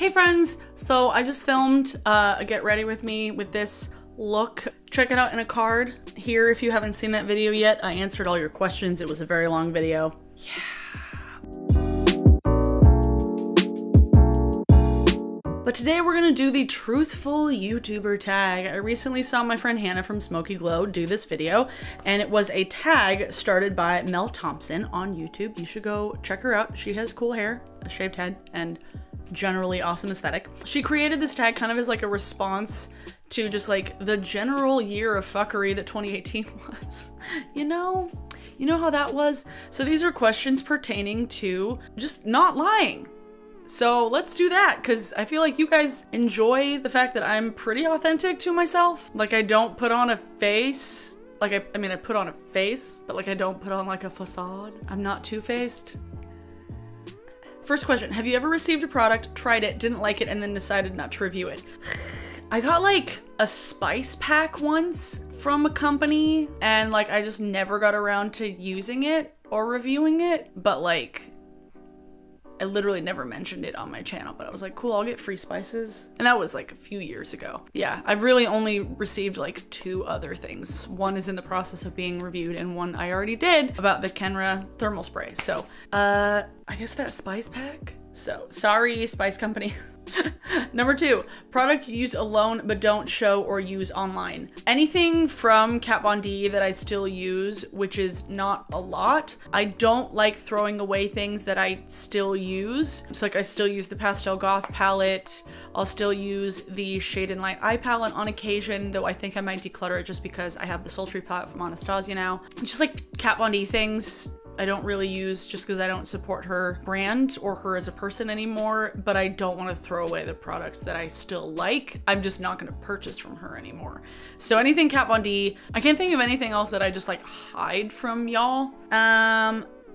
Hey friends, so I just filmed a get ready with me with this look. Check it out in a card here if you haven't seen that video yet. I answered all your questions. It was a very long video. Yeah. But today we're gonna do the truthful YouTuber tag. I recently saw my friend Hannah from Smoky Glow do this video, and it was a tag started by Mel Thompson on YouTube. You should go check her out. She has cool hair, a shaved head, and generally awesome aesthetic. She created this tag kind of as like a response to just like the general year of fuckery that 2018 was. You know how that was? So these are questions pertaining to just not lying. So let's do that, because I feel like you guys enjoy the fact that I'm pretty authentic to myself. Like I don't put on a face. Like I mean I put on a face, but like I don't put on like a facade. I'm not two-faced. First question, have you ever received a product, tried it, didn't like it, and then decided not to review it? I got like a spice pack once from a company, and like I just never got around to using it or reviewing it, but like I literally never mentioned it on my channel, but I was like, cool, I'll get free spices. And that was like a few years ago. Yeah, I've really only received like 2 other things. One is in the process of being reviewed, and one I already did about the Kenra thermal spray. So, I guess that spice pack. So, sorry, Spice Company. Number 2, product you use alone but don't show or use online. Anything from Kat Von D that I still use, which is not a lot. I don't like throwing away things that I still use. So like I still use the Pastel Goth palette. I'll still use the Shade and Light eye palette on occasion, though I think I might declutter it just because I have the Sultry palette from Anastasia now. It's just like Kat Von D things I don't really use just because I don't support her brand or her as a person anymore, but I don't want to throw away the products that I still like. I'm just not going to purchase from her anymore. So anything Kat Von D. I can't think of anything else that I just like hide from y'all.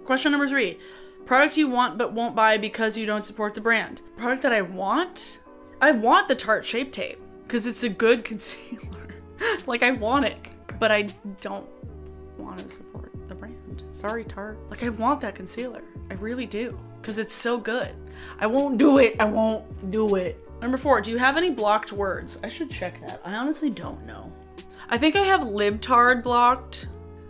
Question number 3. Product you want but won't buy because you don't support the brand. Product that I want? I want the Tarte Shape Tape because it's a good concealer. Like I want it, but I don't want to support the brand. Sorry, Tarte. Like I want that concealer. I really do. Because it's so good. I won't do it. I won't do it. Number 4, do you have any blocked words? I should check that. I honestly don't know. I think I have libtard blocked.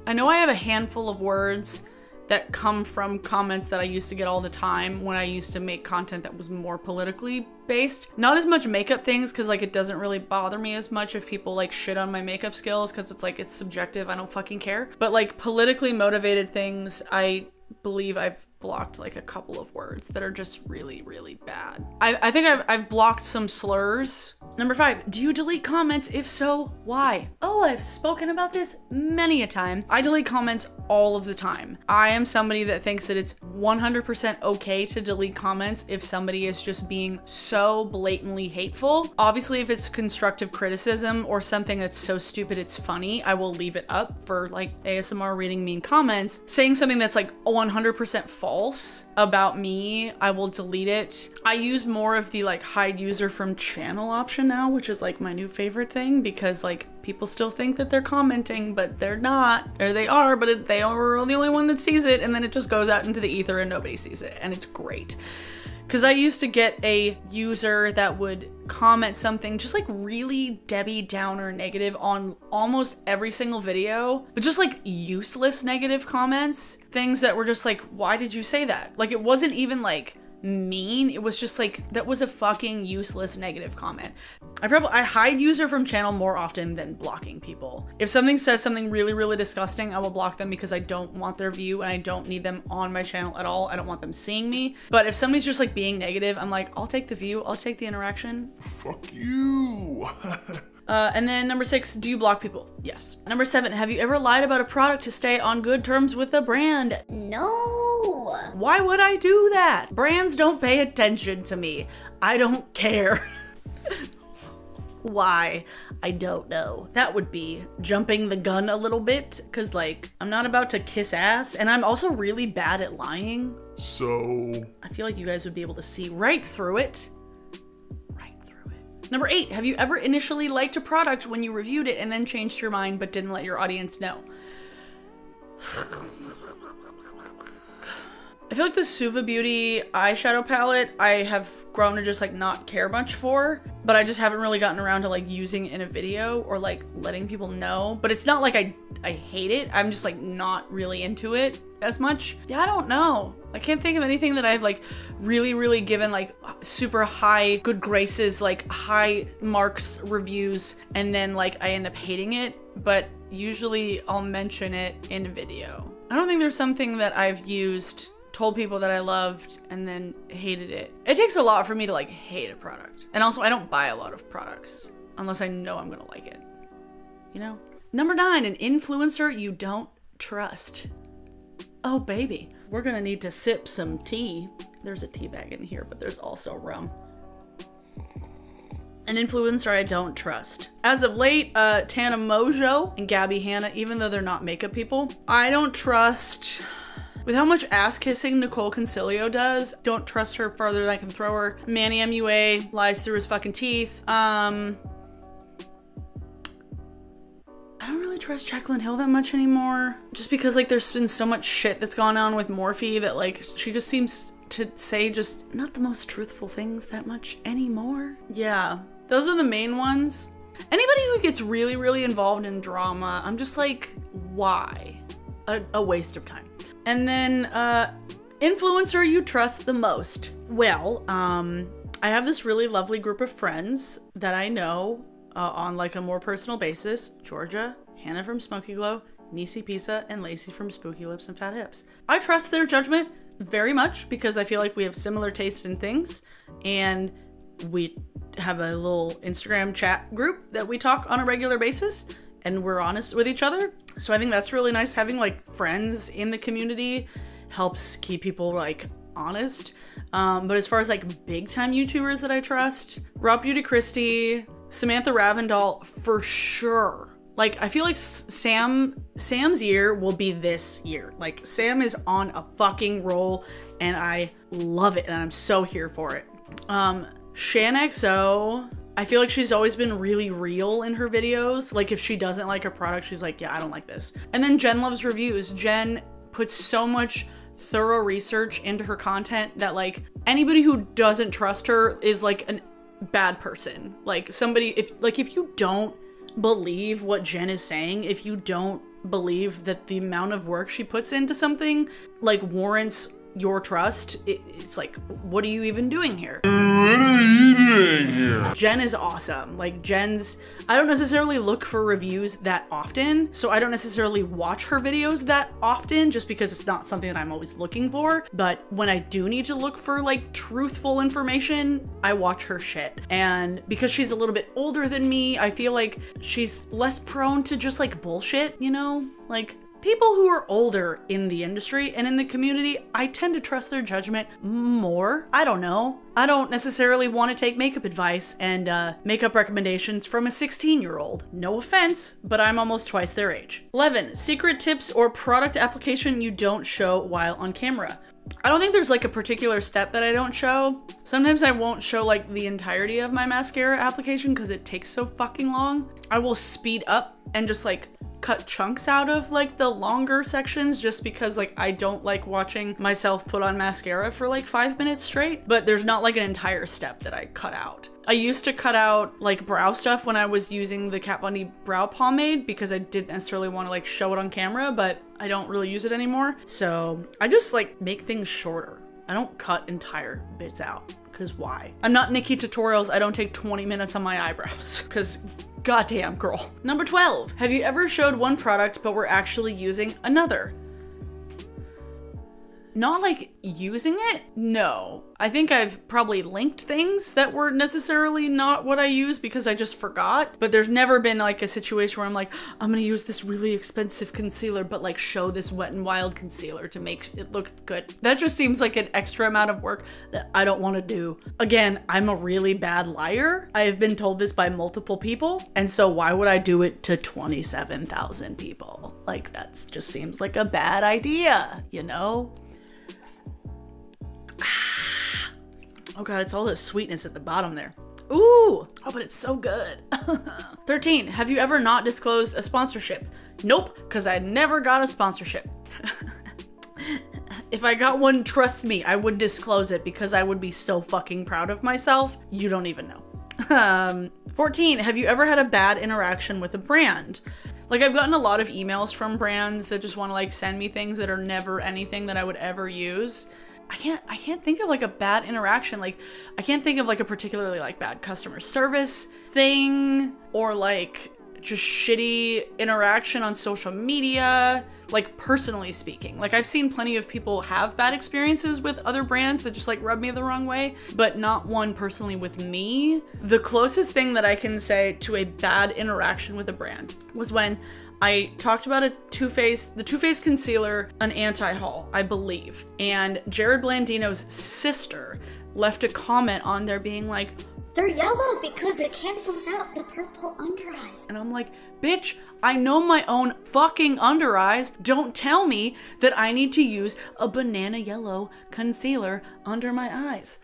I know I have a handful of words that come from comments that I used to get all the time when I used to make content that was more politically based. Not as much makeup things, because like it doesn't really bother me as much if people like shit on my makeup skills, because it's like it's subjective, I don't fucking care. But like politically motivated things, I believe I've blocked like a couple of words that are just really, really bad. I think I've blocked some slurs. Number 5, do you delete comments? If so, why? Oh, I've spoken about this many a time. I delete comments all of the time. I am somebody that thinks that it's 100% okay to delete comments if somebody is just being so blatantly hateful. Obviously, if it's constructive criticism or something that's so stupid it's funny, I will leave it up for like ASMR reading mean comments. Saying something that's like 100% false about me, I will delete it. I use more of the like hide user from channel option now, which is like my new favorite thing, because like people still think that they're commenting, but they're not. Or they are, but they are the only one that sees it, and then it just goes out into the ether and nobody sees it, and it's great. Because I used to get a user that would comment something just like really Debbie Downer negative on almost every single video, but just like useless negative comments. Things that were just like, why did you say that? Like it wasn't even like mean, it was just like, that was a fucking useless negative comment. I hide user from channel more often than blocking people. If something says something really, really disgusting, I will block them because I don't want their view and I don't need them on my channel at all. I don't want them seeing me. But if somebody's just like being negative, I'm like, I'll take the view, I'll take the interaction. Fuck you. And then number 6, do you block people? Yes. Number 7, have you ever lied about a product to stay on good terms with the brand? No. Why would I do that? Brands don't pay attention to me. I don't care. Why? I don't know. That would be jumping the gun a little bit, because like I'm not about to kiss ass, and I'm also really bad at lying. So I feel like you guys would be able to see right through it. Number 8, have you ever initially liked a product when you reviewed it and then changed your mind but didn't let your audience know? I feel like the Suva Beauty eyeshadow palette I have grown to just like not care much for, but I just haven't really gotten around to like using it in a video or like letting people know. But it's not like I hate it. I'm just like not really into it as much. Yeah, I don't know. I can't think of anything that I've like really given like super high good graces, like high marks reviews, and then like I end up hating it, but usually I'll mention it in a video. I don't think there's something that I've used, told people that I loved, and then hated it. It takes a lot for me to like hate a product. And also I don't buy a lot of products unless I know I'm gonna like it, you know? Number 9, an influencer you don't trust. Oh baby, we're gonna need to sip some tea. There's a tea bag in here, but there's also rum. An influencer I don't trust. As of late, Tana Mojo and Gabby Hanna, even though they're not makeup people, I don't trust. With how much ass kissing Nicole Concilio does, don't trust her farther than I can throw her. Manny MUA lies through his fucking teeth. I don't really trust Jaclyn Hill that much anymore. Just because like there's been so much shit that's gone on with Morphe that like she just seems to say just not the most truthful things that much anymore. Yeah, those are the main ones. Anybody who gets really involved in drama, I'm just like, why? A waste of time. And then influencer you trust the most. Well, I have this really lovely group of friends that I know on like a more personal basis. Georgia, Hannah from Smoky Glow, Nisi Pisa, and Lacey from Spooky Lips and Fat Hips. I trust their judgment very much because I feel like we have similar taste in things, and we have a little Instagram chat group that we talk on a regular basis, and we're honest with each other. So I think that's really nice. Having like friends in the community helps keep people like honest. But as far as like big time YouTubers that I trust, Rob Beauty Christie, Samantha Ravendall for sure. Like I feel like Sam's year will be this year. Like Sam is on a fucking roll and I love it and I'm so here for it. Shan XO, I feel like she's always been really real in her videos. Like if she doesn't like a product, she's like, yeah, I don't like this. And then Jen Loves Reviews. Jen puts so much thorough research into her content that like anybody who doesn't trust her is like a bad person. Like somebody, if you don't believe what Jen is saying, if you don't believe that the amount of work she puts into something like warrants your trust, it's like, what are you even doing here? What are you doing here? Jen is awesome. Like I don't necessarily look for reviews that often, so I don't necessarily watch her videos that often just because it's not something that I'm always looking for. But when I do need to look for like truthful information, I watch her shit. And because she's a little bit older than me, I feel like she's less prone to just like bullshit, you know? Like people who are older in the industry and in the community, I tend to trust their judgment more. I don't know. I don't necessarily want to take makeup advice and makeup recommendations from a 16-year-old. No offense, but I'm almost twice their age. 11, secret tips or product application you don't show while on camera. I don't think there's like a particular step that I don't show. Sometimes I won't show like the entirety of my mascara application because it takes so fucking long. I will speed up and just like cut chunks out of like the longer sections just because like I don't like watching myself put on mascara for like 5 minutes straight, but there's not like an entire step that I cut out. I used to cut out like brow stuff when I was using the Kat Von D brow pomade because I didn't necessarily want to like show it on camera, but I don't really use it anymore. So I just like make things shorter. I don't cut entire bits out because why? I'm not Nikki Tutorials. I don't take 20 minutes on my eyebrows because goddamn girl. Number 12, have you ever showed one product but were actually using another? Not like using it? No. I think I've probably linked things that were necessarily not what I use because I just forgot. But there's never been like a situation where I'm like, I'm gonna use this really expensive concealer, but like show this Wet n Wild concealer to make it look good. That just seems like an extra amount of work that I don't want to do. Again, I'm a really bad liar. I have been told this by multiple people. And so why would I do it to 27,000 people? Like that just seems like a bad idea, you know? Oh god, it's all the sweetness at the bottom there. Ooh, oh, but it's so good. 13, have you ever not disclosed a sponsorship? Nope, because I never got a sponsorship. If I got one, trust me, I would disclose it because I would be so fucking proud of myself. You don't even know. 14, have you ever had a bad interaction with a brand? Like, I've gotten a lot of emails from brands that just want to like send me things that are never anything that I would ever use. I can't think of like a bad interaction. Like, I can't think of like a particularly like bad customer service thing or like just shitty interaction on social media, like personally speaking. Like, I've seen plenty of people have bad experiences with other brands that just like rub me the wrong way, but not one personally with me. The closest thing that I can say to a bad interaction with a brand was when I talked about the Too Faced concealer, an anti-haul, I believe. And Jared Blandino's sister left a comment on there being like, they're yellow because it cancels out the purple under eyes. And I'm like, bitch, I know my own fucking under eyes. Don't tell me that I need to use a banana yellow concealer under my eyes.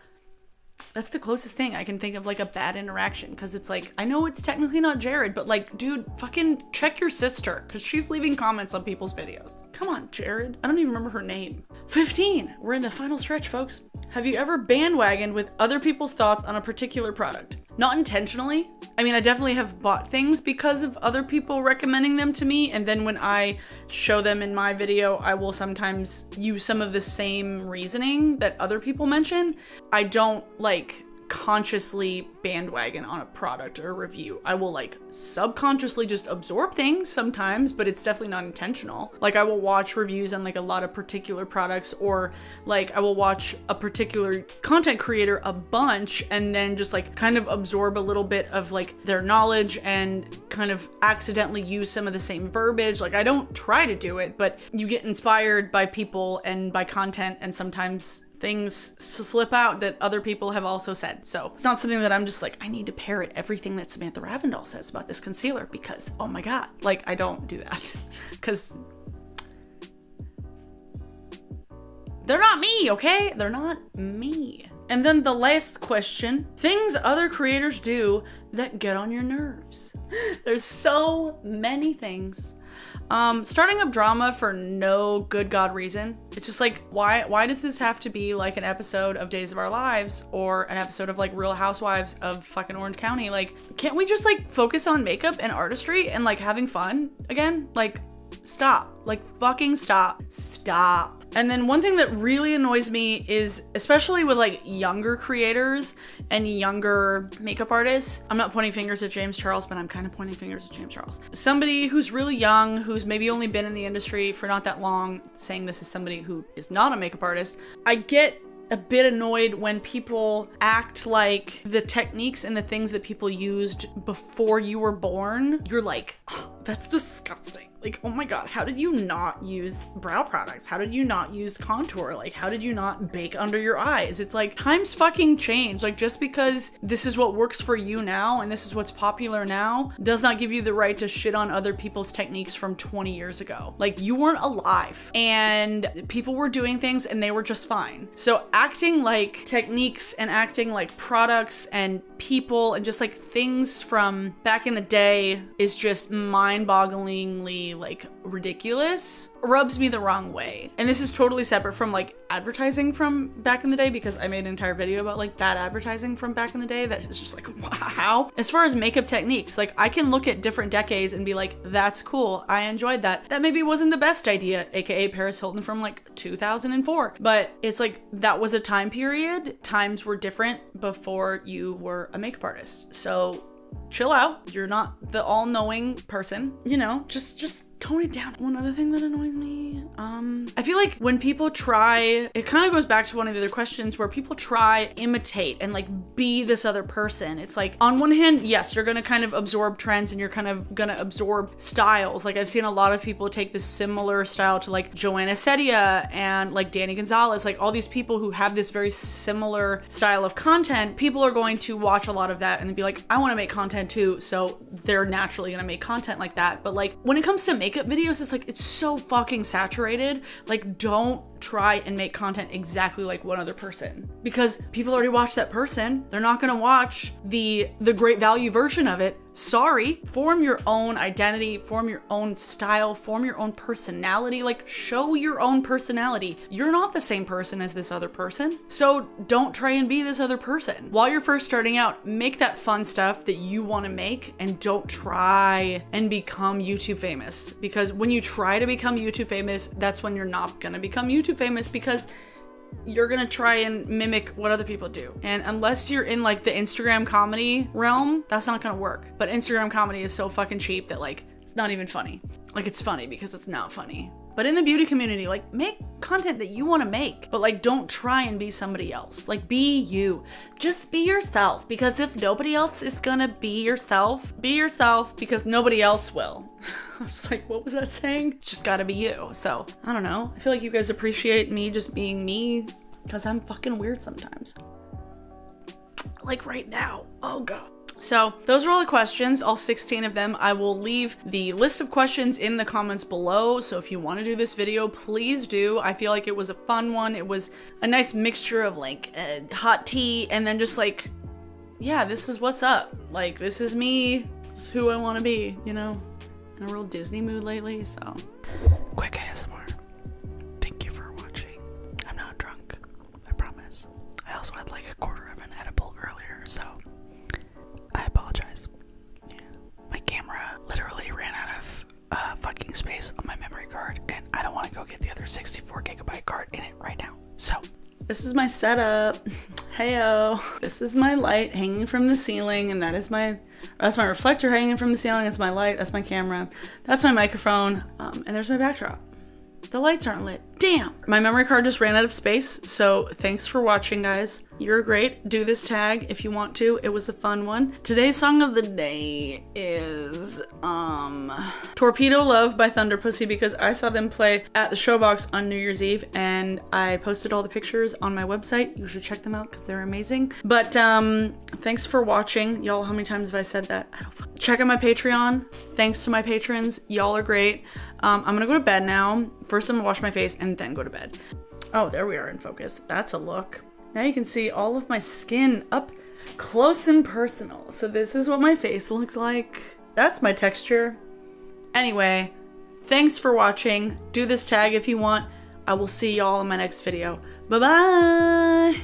That's the closest thing I can think of like a bad interaction, because it's like, I know it's technically not Jared, but like, dude, fucking check your sister, because she's leaving comments on people's videos. Come on, Jared. I don't even remember her name. 15, we're in the final stretch, folks. Have you ever bandwagoned with other people's thoughts on a particular product? Not intentionally. I mean, I definitely have bought things because of other people recommending them to me, and then when I show them in my video, I will sometimes use some of the same reasoning that other people mention. I don't like consciously bandwagon on a product or review. I will like subconsciously just absorb things sometimes, but it's definitely not intentional. Like, I will watch reviews on like a lot of particular products, or like I will watch a particular content creator a bunch and then just like kind of absorb a little bit of like their knowledge and kind of accidentally use some of the same verbiage. Like, I don't try to do it, but you get inspired by people and by content, and sometimes things slip out that other people have also said. So it's not something that I'm just like, I need to parrot everything that Samantha Ravndal says about this concealer because, oh my God, like, I don't do that because they're not me, okay? They're not me. And then the last question, things other creators do that get on your nerves. There's so many things. Starting up drama for no good God reason. It's just like, why does this have to be like an episode of Days of Our Lives or an episode of like Real Housewives of fucking Orange County? Like, can't we just like focus on makeup and artistry and like having fun again? Like, stop. Like, fucking stop. Stop. And then one thing that really annoys me is, especially with like younger creators and younger makeup artists, I'm not pointing fingers at James Charles, but I'm kind of pointing fingers at James Charles. Somebody who's really young, who's maybe only been in the industry for not that long, saying this is somebody who is not a makeup artist. I get a bit annoyed when people act like the techniques and the things that people used before you were born, you're like, oh, that's disgusting. Like, oh my God, how did you not use brow products? How did you not use contour? Like, how did you not bake under your eyes? It's like, times fucking change. Like, just because this is what works for you now and this is what's popular now does not give you the right to shit on other people's techniques from 20 years ago. Like, you weren't alive and people were doing things and they were just fine. So acting like techniques and acting like products and people and just like things from back in the day is just mind-bogglingly like ridiculous, rubs me the wrong way. And this is totally separate from like advertising from back in the day, because I made an entire video about like bad advertising from back in the day that is just like, wow. As far as makeup techniques, like, I can look at different decades and be like, that's cool, I enjoyed that. That maybe wasn't the best idea, aka Paris Hilton from like 2004, but it's like, that was a time period. Times were different before you were a makeup artist. So chill out. You're not the all-knowing person, you know, just tone it down. One other thing that annoys me, I feel like when people try, it kind of goes back to one of the other questions where people try imitate and like be this other person. It's like, on one hand, yes, you're gonna kind of absorb trends and you're kind of gonna absorb styles. Like, I've seen a lot of people take this similar style to like Joanna Sedia and like Danny Gonzalez, like all these people who have this very similar style of content. People are going to watch a lot of that and be like, I want to make content too, so they're naturally gonna make content like that. But like, when it comes to makeup videos, it's like, it's so fucking saturated. Like, don't try and make content exactly like one other person, because people already watch that person. They're not gonna watch the great value version of it. Sorry. Form your own identity, form your own style, form your own personality. Like, show your own personality. You're not the same person as this other person, so don't try and be this other person. While you're first starting out, make that fun stuff that you want to make, and don't try and become YouTube famous. Because when you try to become YouTube famous, that's when you're not gonna become YouTube famous, because you're gonna try and mimic what other people do. And unless you're in like the Instagram comedy realm, that's not gonna work. But Instagram comedy is so fucking cheap that like, it's not even funny. Like, it's funny because it's not funny. But in the beauty community, like, make content that you wanna make, but like, don't try and be somebody else. Like, be you. Just be yourself, because if nobody else is gonna be yourself because nobody else will. I was like, what was that saying? Just gotta be you. So, I don't know. I feel like you guys appreciate me just being me, because I'm fucking weird sometimes. Like right now. Oh God. So those are all the questions, all 16 of them. I will leave the list of questions in the comments below. So if you want to do this video, please do. I feel like it was a fun one. It was a nice mixture of like hot tea and then just like, yeah, this is what's up. Like, this is me. This is who I want to be, you know? In a real Disney mood lately, so. Quick ASMR. Thank you for watching. I'm not drunk, I promise. I also had like a quarter of an edible earlier, so I apologize. Yeah. My camera literally ran out of fucking space on my memory card, and I don't want to go get the other 64GB card in it right now. So, this is my setup. Heyo. This is my light hanging from the ceiling, and that's my reflector hanging from the ceiling. That's my light, that's my camera, that's my microphone, and there's my backdrop. The lights aren't lit. Damn! My memory card just ran out of space, so thanks for watching, guys. You're great. Do this tag if you want to. It was a fun one. Today's song of the day is, Torpedo Love by Thunder Pussy, because I saw them play at the Showbox on New Year's Eve, and I posted all the pictures on my website. You should check them out, because they're amazing. But, thanks for watching. Y'all, how many times have I said that? I don't know. Check out my Patreon. Thanks to my patrons. Y'all are great. I'm gonna go to bed now. First, I'm gonna wash my face and then go to bed. Oh, there we are in focus. That's a look. Now you can see all of my skin up close and personal. So this is what my face looks like. That's my texture. Anyway, thanks for watching. Do this tag if you want. I will see y'all in my next video. Bye-bye.